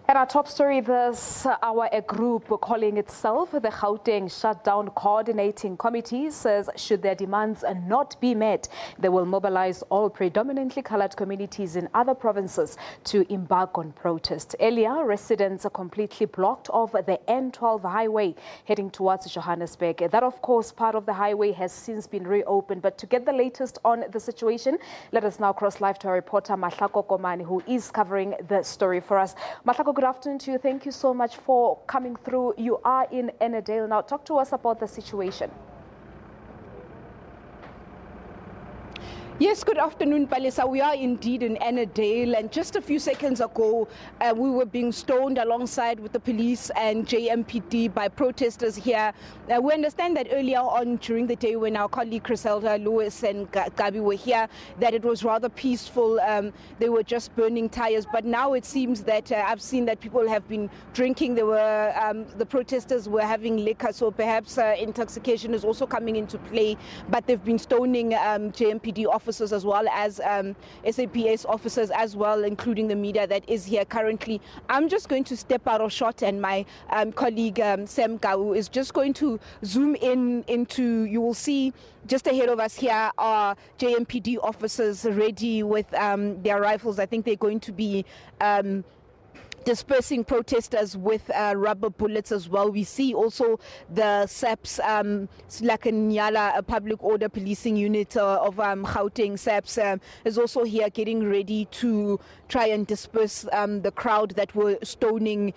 At our top story this hour, a group calling itself the Gauteng Shutdown Coordinating Committee says should their demands not be met, they will mobilize all predominantly colored communities in other provinces to embark on protest. Earlier, residents are completely blocked off the N12 highway heading towards Johannesburg. That, of course, part of the highway has since been reopened. But to get the latest on the situation, let us now cross live to our reporter Mahlako Komane, who is covering the story for us. Mahlako, good afternoon to you. Thank you so much for coming through. You are in Ennerdale now. Talk to us about the situation. Yes, good afternoon, Palisa. We are indeed in Ennerdale, and just a few seconds ago, we were being stoned alongside with the police and JMPD by protesters here. We understand that earlier on during the day when our colleague Griselda, Lewis and Gabi were here, that it was rather peaceful. They were just burning tires, but now it seems that I've seen that people have been drinking. There were the protesters were having liquor, so perhaps intoxication is also coming into play. But they've been stoning JMPD officers as well as SABC officers as well, including the media that is here currently. I'm just going to step out of shot, and my colleague Sam Gau is just going to zoom into, you will see just ahead of us here are JMPD officers ready with their rifles. I think they're going to be dispersing protesters with rubber bullets as well. We see also the SAPS, Nyala, a public order policing unit of Gauteng SAPS, is also here getting ready to try and disperse the crowd that were stoning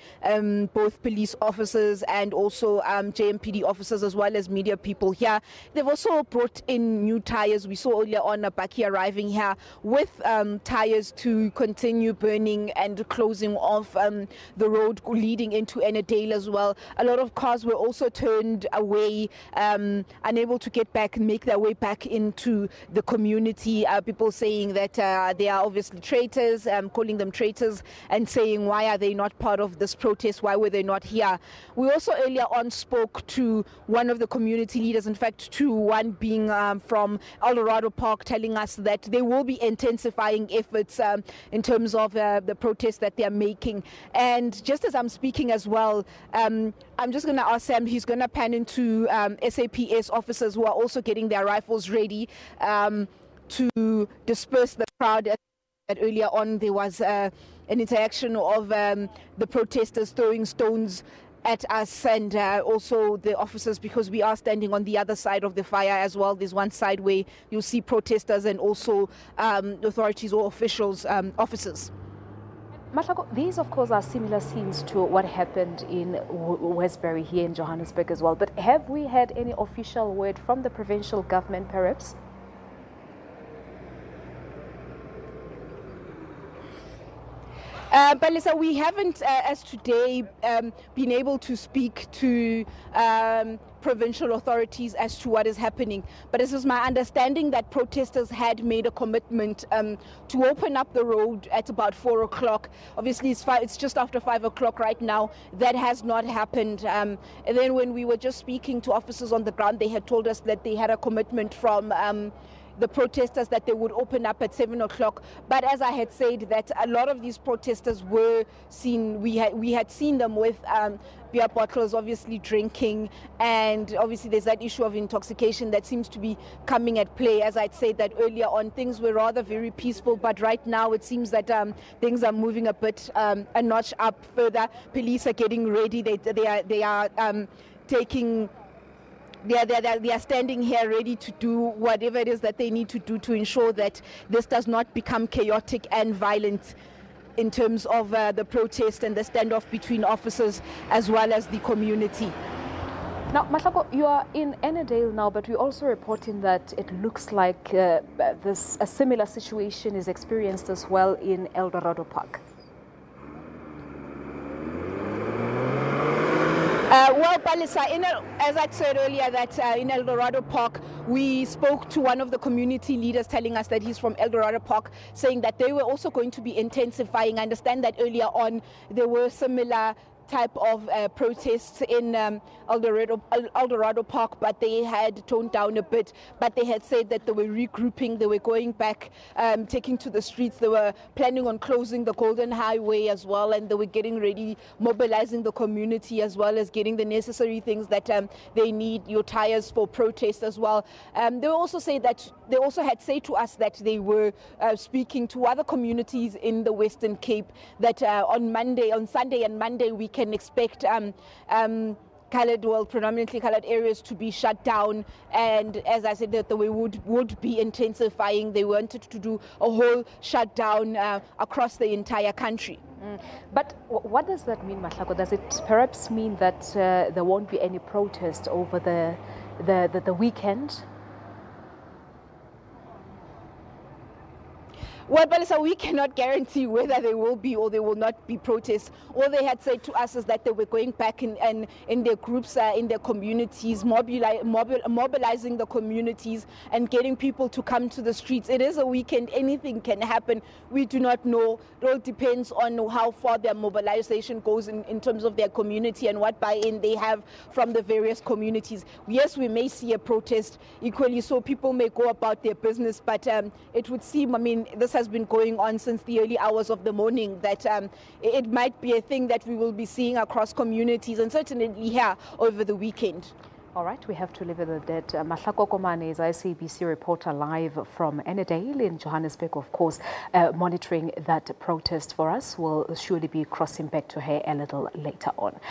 both police officers and also JMPD officers as well as media people here. They've also brought in new tires. We saw earlier on a Baki arriving here with tires to continue burning and closing off the road leading into Ennerdale as well. A lot of cars were also turned away, unable to get back and make their way back into the community. People saying that they are obviously traitors, calling them traitors and saying why are they not part of this protest, why were they not here. We also earlier on spoke to one of the community leaders, in fact to one being from Eldorado Park, telling us that they will be intensifying efforts in terms of the protest that they are making. And just as I'm speaking as well, I'm just going to ask Sam, he's going to pan into SAPS officers who are also getting their rifles ready to disperse the crowd. Earlier on, there was an interaction of the protesters throwing stones at us and also the officers, because we are standing on the other side of the fire as well. There's one side where you'll see protesters and also authorities or officials, officers. Mahlako, these of course are similar scenes to what happened in Westbury here in Johannesburg as well. But have we had any official word from the provincial government perhaps? But Lisa, we haven't, as today, been able to speak to provincial authorities as to what is happening. But it was my understanding that protesters had made a commitment to open up the road at about 4 o'clock. Obviously, it's just after 5 o'clock right now. That has not happened. And then when we were just speaking to officers on the ground, they had told us that they had a commitment from the protesters that they would open up at 7 o'clock. But as I had said, that a lot of these protesters were seen, we had seen them with beer bottles, obviously drinking, and obviously there's that issue of intoxication that seems to be coming at play. As I'd said that earlier on, things were rather very peaceful, but right now it seems that things are moving a bit a notch up further. Police are getting ready. They are taking. They are standing here ready to do whatever it is that they need to do to ensure that this does not become chaotic and violent in terms of the protest and the standoff between officers as well as the community. Now, Mahlako, you are in Ennerdale now, but we're also reporting that it looks like a similar situation is experienced as well in Eldorado Park. Well, Palisa, as I said earlier, that in Eldorado Park, we spoke to one of the community leaders telling us that he's from Eldorado Park, saying that they were also going to be intensifying. I understand that earlier on there were similar type of protests in Eldorado Park, but they had toned down a bit. But they had said that they were regrouping, they were going back, taking to the streets. They were planning on closing the Golden Highway as well, and they were getting ready, mobilizing the community as well as getting the necessary things that they need, your tires for protest as well. They also had said to us that they were speaking to other communities in the Western Cape that on Sunday and Monday we can expect predominantly coloured areas to be shut down, and as I said, that they would be intensifying. They wanted to do a whole shutdown across the entire country. But what does that mean, Mahlako? Does it perhaps mean that there won't be any protest over the weekend? Well, Balisa, we cannot guarantee whether there will be or there will not be protests. All they had said to us is that they were going back in their groups, in their communities, mobilizing the communities and getting people to come to the streets. It is a weekend, anything can happen. We do not know. It all depends on how far their mobilization goes in terms of their community and what buy-in they have from the various communities. Yes, we may see a protest equally, so people may go about their business, but it would seem, this has been going on since the early hours of the morning, that it might be a thing that we will be seeing across communities and certainly here over the weekend. All right, we have to leave it at that. Mahlako Komane is SABC reporter live from Ennerdale in Johannesburg, of course, monitoring that protest for us. We'll surely be crossing back to her a little later on.